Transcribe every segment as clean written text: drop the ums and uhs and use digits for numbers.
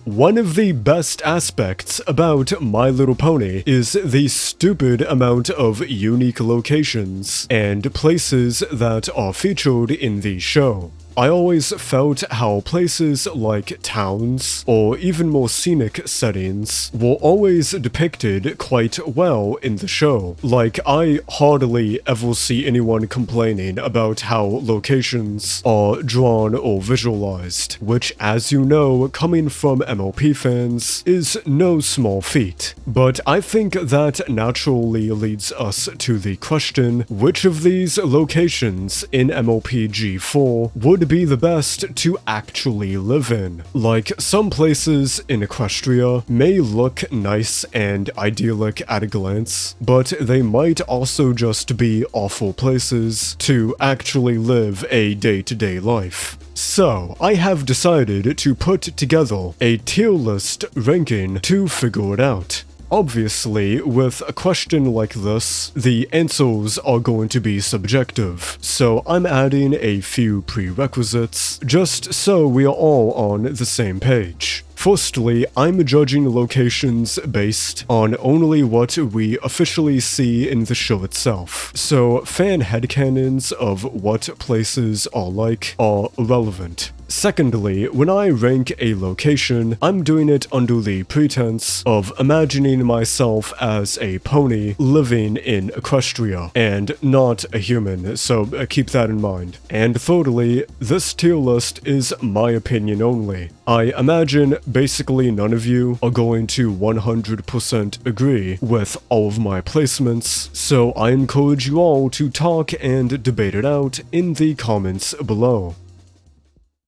One of the best aspects about My Little Pony is the stupid amount of unique locations and places that are featured in the show. I always felt how places like towns, or even more scenic settings, were always depicted quite well in the show. Like, I hardly ever see anyone complaining about how locations are drawn or visualized, which, as you know, coming from MLP fans, is no small feat. But I think that naturally leads us to the question, which of these locations in MLP G4 would be the best to actually live in? Like, some places in Equestria may look nice and idyllic at a glance, but they might also just be awful places to actually live a day-to-day life. So, I have decided to put together a tier list ranking to figure it out. Obviously, with a question like this, the answers are going to be subjective, so I'm adding a few prerequisites, just so we are all on the same page. Firstly, I'm judging locations based on only what we officially see in the show itself, so fan headcanons of what places are like are irrelevant. Secondly, when I rank a location, I'm doing it under the pretense of imagining myself as a pony living in Equestria, and not a human, so keep that in mind. And thirdly, this tier list is my opinion only. I imagine basically none of you are going to 100% agree with all of my placements, so I encourage you all to talk and debate it out in the comments below.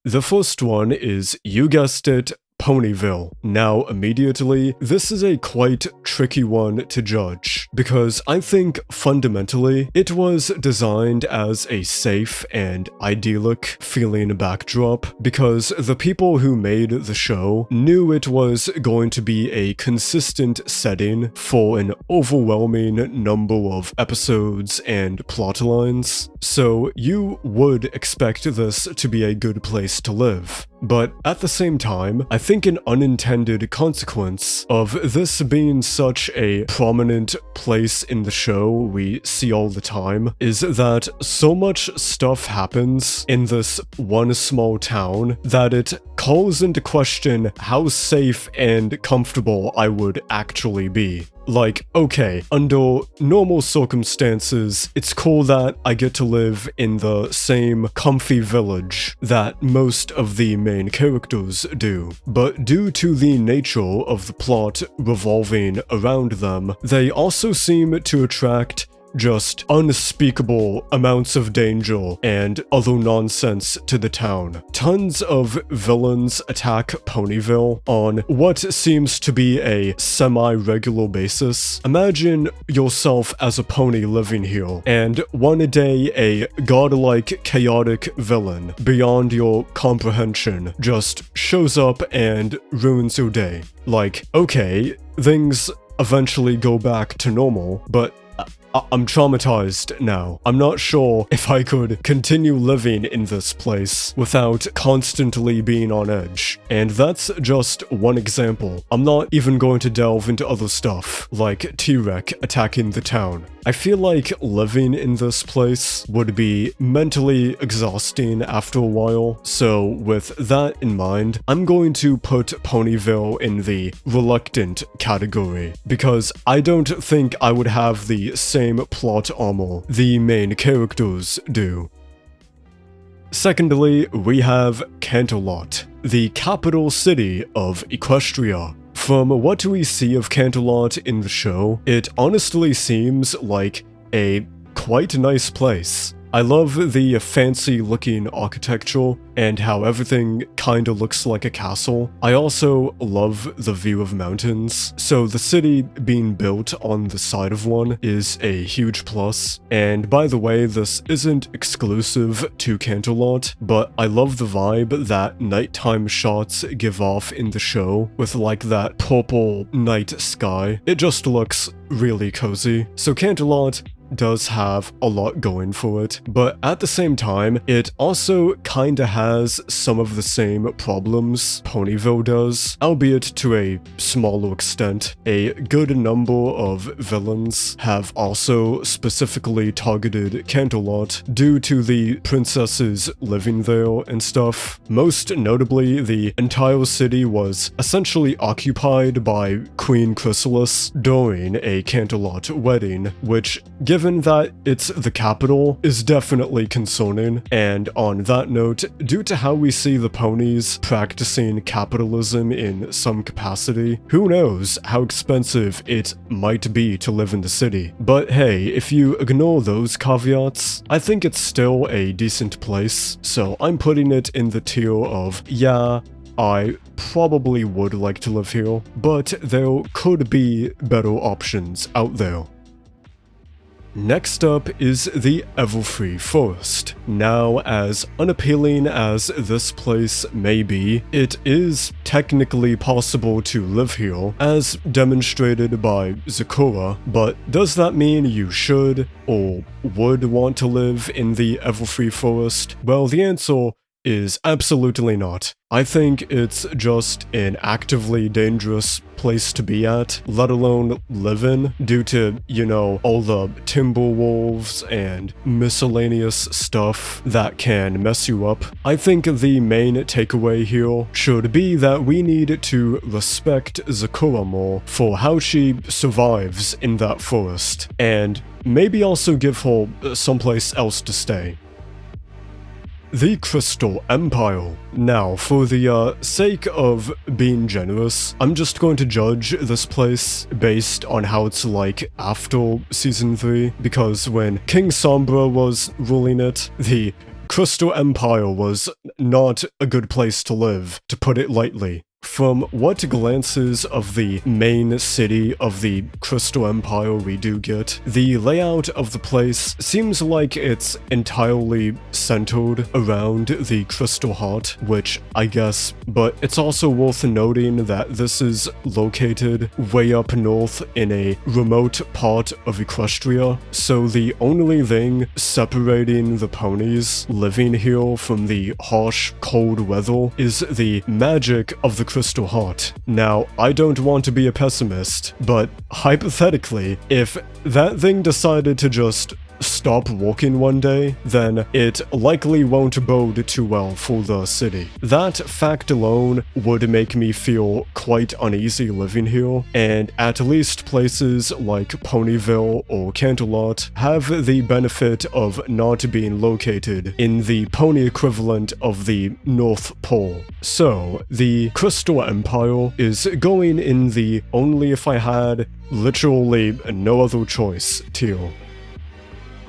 The first one is, you guessed it, Ponyville. Now, immediately, this is a quite tricky one to judge, because I think fundamentally it was designed as a safe and idyllic feeling backdrop, because the people who made the show knew it was going to be a consistent setting for an overwhelming number of episodes and plotlines, so you would expect this to be a good place to live. But at the same time, I think an unintended consequence of this being such a prominent place in the show we see all the time is that so much stuff happens in this one small town that it calls into question how safe and comfortable I would actually be. Like, okay, under normal circumstances, it's cool that I get to live in the same comfy village that most of the main characters do. But due to the nature of the plot revolving around them, they also seem to attract just unspeakable amounts of danger and other nonsense to the town. Tons of villains attack Ponyville on what seems to be a semi-regular basis. Imagine yourself as a pony living here, and one day a godlike chaotic villain beyond your comprehension just shows up and ruins your day. Like, okay, things eventually go back to normal, but I'm traumatized now. I'm not sure if I could continue living in this place without constantly being on edge. And that's just one example. I'm not even going to delve into other stuff, like T-Rex attacking the town. I feel like living in this place would be mentally exhausting after a while, so with that in mind, I'm going to put Ponyville in the reluctant category, because I don't think I would have the same plot armor the main characters do. Secondly, we have Canterlot, the capital city of Equestria. From what we see of Canterlot in the show, it honestly seems like a quite nice place. I love the fancy-looking architecture and how everything kinda looks like a castle. I also love the view of mountains, so the city being built on the side of one is a huge plus. And by the way, this isn't exclusive to Canterlot, but I love the vibe that nighttime shots give off in the show with like that purple night sky. It just looks really cozy. So Canterlot does have a lot going for it, but at the same time, it also kinda has some of the same problems Ponyville does, albeit to a smaller extent. A good number of villains have also specifically targeted Canterlot due to the princesses living there and stuff. Most notably, the entire city was essentially occupied by Queen Chrysalis during a Canterlot wedding, which, given that it's the capital, is definitely concerning. And on that note, due to how we see the ponies practicing capitalism in some capacity, who knows how expensive it might be to live in the city. But hey, if you ignore those caveats, I think it's still a decent place, so I'm putting it in the tier of, yeah, I probably would like to live here, but there could be better options out there. Next up is the Everfree Forest. Now, as unappealing as this place may be, it is technically possible to live here, as demonstrated by Zakura, but does that mean you should or would want to live in the Everfree Forest? Well, the answer is absolutely not. I think it's just an actively dangerous place to be at, let alone live in, due to, you know, all the timber wolves and miscellaneous stuff that can mess you up. I think the main takeaway here should be that we need to respect Zakura more for how she survives in that forest, and maybe also give her someplace else to stay. The Crystal Empire. Now, for the sake of being generous, I'm just going to judge this place based on how it's like after Season 3, because when King Sombra was ruling it, the Crystal Empire was not a good place to live, to put it lightly. From what glances of the main city of the Crystal Empire we do get, the layout of the place seems like it's entirely centered around the Crystal Heart, which I guess, but it's also worth noting that this is located way up north in a remote part of Equestria, so the only thing separating the ponies living here from the harsh, cold weather is the magic of the Crystal Heart. Now, I don't want to be a pessimist, but hypothetically, if that thing decided to just stop walking one day, then it likely won't bode too well for the city. That fact alone would make me feel quite uneasy living here, and at least places like Ponyville or Canterlot have the benefit of not being located in the pony equivalent of the North Pole. So, the Crystal Empire is going in the only if I had literally no other choice tier.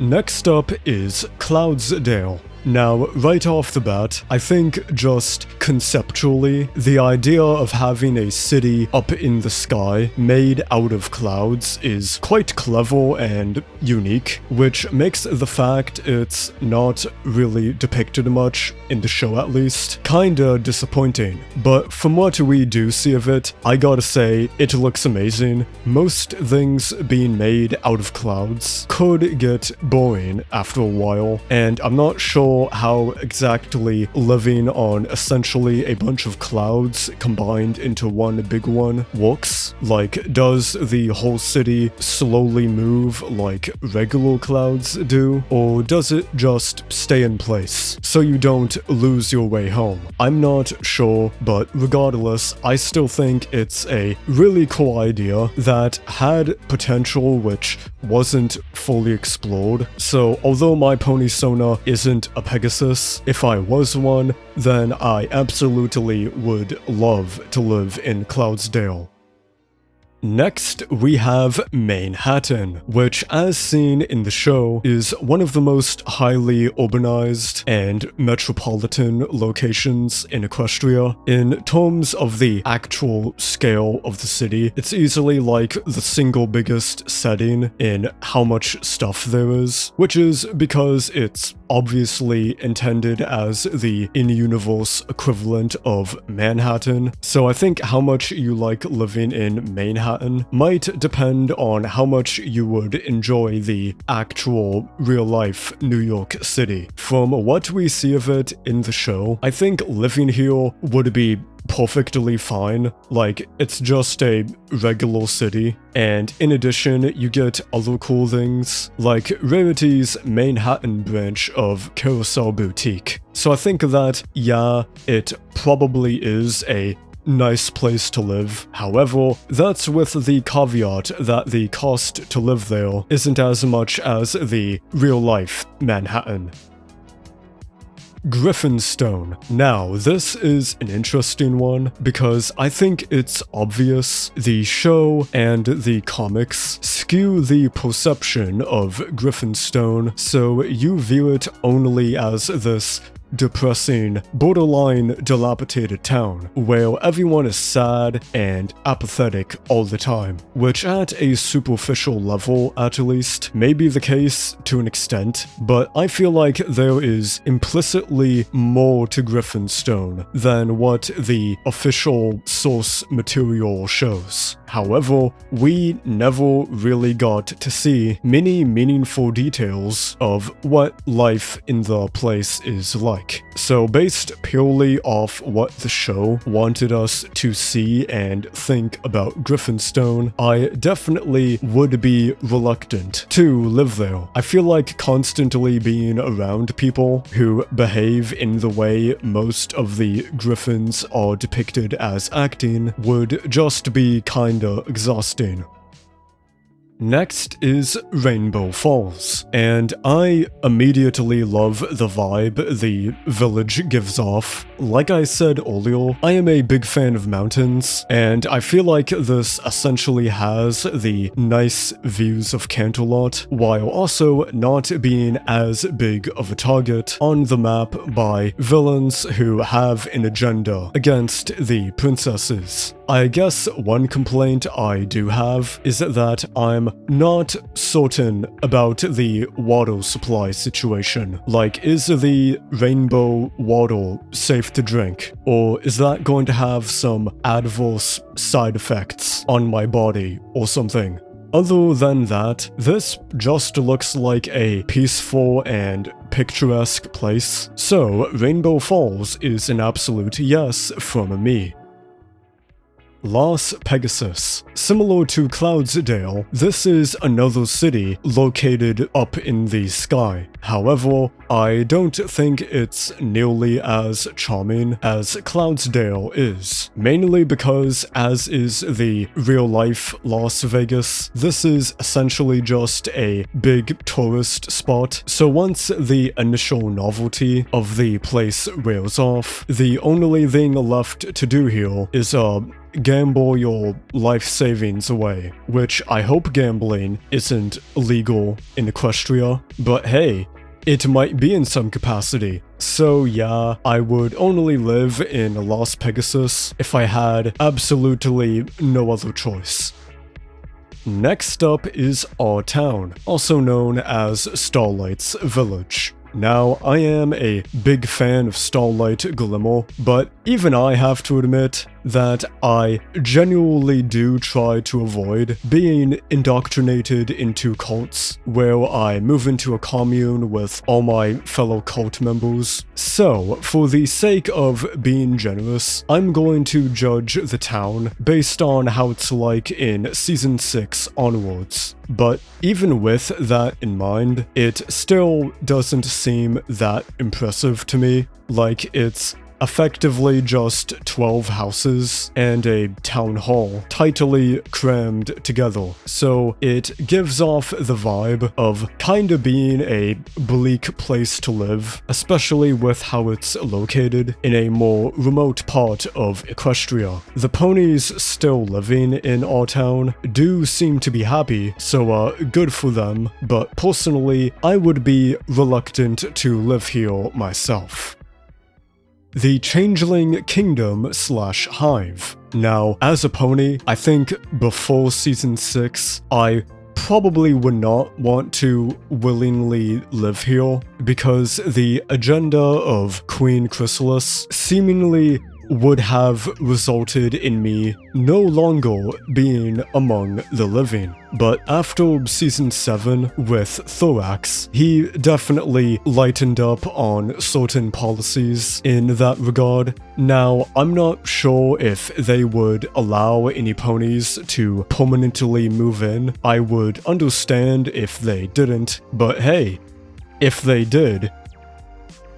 Next up is Cloudsdale. Now, right off the bat, I think just conceptually, the idea of having a city up in the sky made out of clouds is quite clever and unique, which makes the fact it's not really depicted much, in the show at least, kinda disappointing. But from what we do see of it, I gotta say, it looks amazing. Most things being made out of clouds could get boring after a while, and I'm not sure how exactly living on essentially a bunch of clouds combined into one big one works. Like, does the whole city slowly move like regular clouds do? Or does it just stay in place so you don't lose your way home? I'm not sure, but regardless, I still think it's a really cool idea that had potential which wasn't fully explored. So although my pony Sona isn't a Pegasus, if I was one, then I absolutely would love to live in Cloudsdale. Next, we have Manhattan, which, as seen in the show, is one of the most highly urbanized and metropolitan locations in Equestria. In terms of the actual scale of the city, it's easily like the single biggest setting in how much stuff there is, which is because it's obviously intended as the in-universe equivalent of Manhattan, so I think how much you like living in Manhattan might depend on how much you would enjoy the actual real-life New York City. From what we see of it in the show, I think living here would be perfectly fine. Like, it's just a regular city, and in addition, you get other cool things, like Rarity's Manhattan branch of Carousel Boutique. So I think that, yeah, it probably is a nice place to live. However, that's with the caveat that the cost to live there isn't as much as the real-life Manhattan. Griffinstone. Now, this is an interesting one because I think it's obvious the show and the comics skew the perception of Griffinstone, so you view it only as this depressing, borderline dilapidated town where everyone is sad and apathetic all the time, which at a superficial level at least may be the case to an extent, but I feel like there is implicitly more to Griffinstone than what the official source material shows. However, we never really got to see many meaningful details of what life in the place is like. So based purely off what the show wanted us to see and think about Griffinstone, I definitely would be reluctant to live there. I feel like constantly being around people who behave in the way most of the Griffins are depicted as acting would just be kinda exhausting. Next is Rainbow Falls, and I immediately love the vibe the village gives off. Like I said earlier, I am a big fan of mountains, and I feel like this essentially has the nice views of Canterlot, while also not being as big of a target on the map by villains who have an agenda against the princesses. I guess one complaint I do have is that I'm not certain about the water supply situation. Like, is the rainbow water safe to drink? Or is that going to have some adverse side effects on my body or something? Other than that, this just looks like a peaceful and picturesque place. So, Rainbow Falls is an absolute yes from me. Las Pegasus. Similar to Cloudsdale, this is another city located up in the sky. However, I don't think it's nearly as charming as Cloudsdale is, mainly because, as is the real-life Las Vegas, this is essentially just a big tourist spot, so once the initial novelty of the place wears off, the only thing left to do here is gamble your life savings away, which I hope gambling isn't legal in Equestria, but hey, it might be in some capacity. So yeah, I would only live in Las Pegasus if I had absolutely no other choice. Next up is our town, also known as Starlight's Village. Now, I am a big fan of Starlight Glimmer, but even I have to admit that I genuinely do try to avoid being indoctrinated into cults where I move into a commune with all my fellow cult members. So, for the sake of being generous, I'm going to judge the town based on how it's like in Season 6 onwards. But even with that in mind, it still doesn't seem that impressive to me. Like, it's effectively just 12 houses and a town hall tightly crammed together, so it gives off the vibe of kinda being a bleak place to live, especially with how it's located in a more remote part of Equestria. The ponies still living in our town do seem to be happy, so good for them, but personally, I would be reluctant to live here myself. The Changeling Kingdom / Hive. Now, as a pony, I think before Season 6, I probably would not want to willingly live here because the agenda of Queen Chrysalis seemingly would have resulted in me no longer being among the living. But after Season 7 with Thorax, he definitely lightened up on certain policies in that regard. Now, I'm not sure if they would allow any ponies to permanently move in. I would understand if they didn't, but hey, if they did,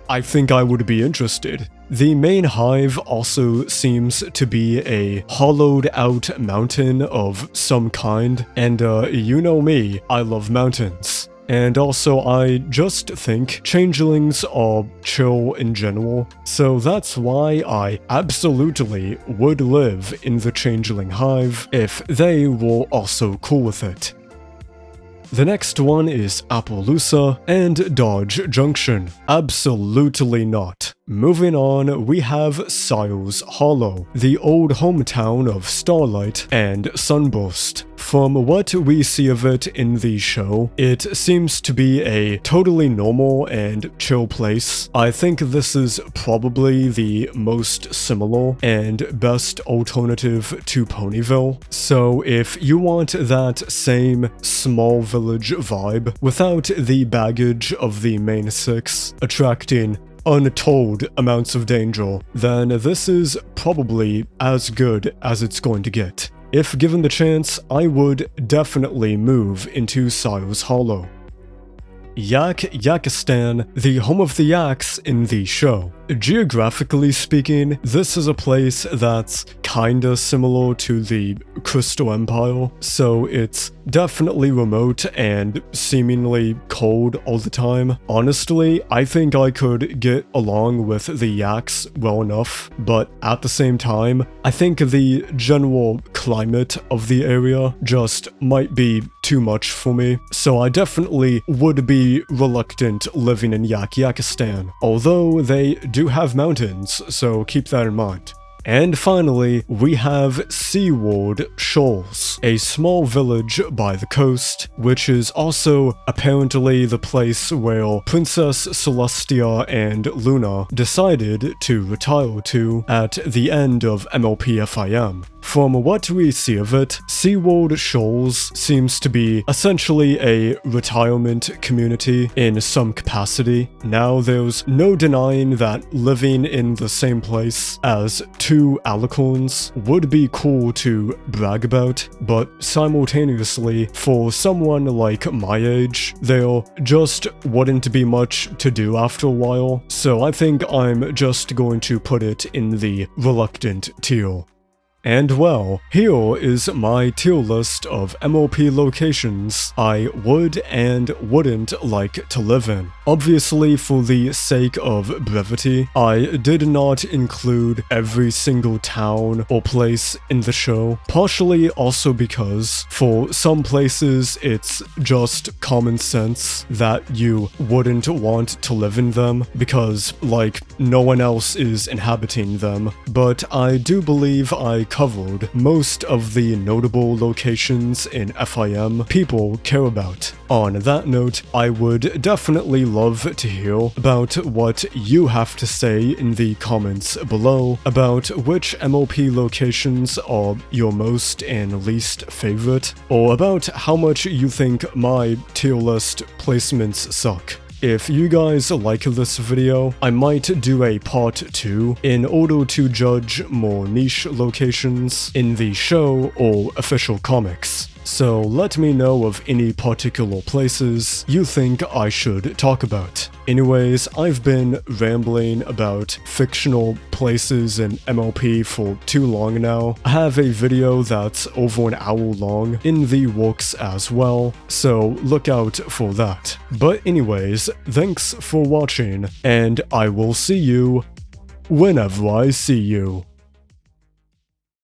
I think I would be interested. The main hive also seems to be a hollowed out mountain of some kind, and you know me, I love mountains. And also, I just think changelings are chill in general, so that's why I absolutely would live in the changeling hive if they were also cool with it. The next one is Appaloosa and Dodge Junction. Absolutely not. Moving on, we have Siles Hollow, the old hometown of Starlight and Sunburst. From what we see of it in the show, it seems to be a totally normal and chill place. I think this is probably the most similar and best alternative to Ponyville. So if you want that same small village vibe without the baggage of the main six, attracting untold amounts of danger, then this is probably as good as it's going to get. If given the chance, I would definitely move into Siles Hollow. Yakistan, the home of the yaks in the show. Geographically speaking, this is a place that's kinda similar to the Crystal Empire, so it's definitely remote and seemingly cold all the time. Honestly, I think I could get along with the yaks well enough, but at the same time, I think the general climate of the area just might be too much for me, so I definitely would be reluctant living in Yakistan, although they do have mountains, so keep that in mind. And finally, we have Seaward Shoals, a small village by the coast, which is also apparently the place where Princess Celestia and Luna decided to retire to at the end of MLP FIM. From what we see of it, Seaward Shoals seems to be essentially a retirement community in some capacity. Now, there's no denying that living in the same place as two alicorns would be cool to brag about, but simultaneously, for someone like my age, there just wouldn't be much to do after a while, so I think I'm just going to put it in the reluctant tier. And well, here is my tier list of MLP locations I would and wouldn't like to live in. Obviously, for the sake of brevity, I did not include every single town or place in the show, partially also because for some places it's just common sense that you wouldn't want to live in them because, like, no one else is inhabiting them, but I do believe I covered most of the notable locations in FIM people care about. On that note, I would definitely love to hear about what you have to say in the comments below about which MLP locations are your most and least favorite, or about how much you think my tier list placements suck. If you guys like this video, I might do a part 2 in order to judge more niche locations in the show or official comics. So let me know of any particular places you think I should talk about. Anyways, I've been rambling about fictional places in MLP for too long now. I have a video that's over an hour long in the works as well, so look out for that. But anyways, thanks for watching, and I will see you whenever I see you.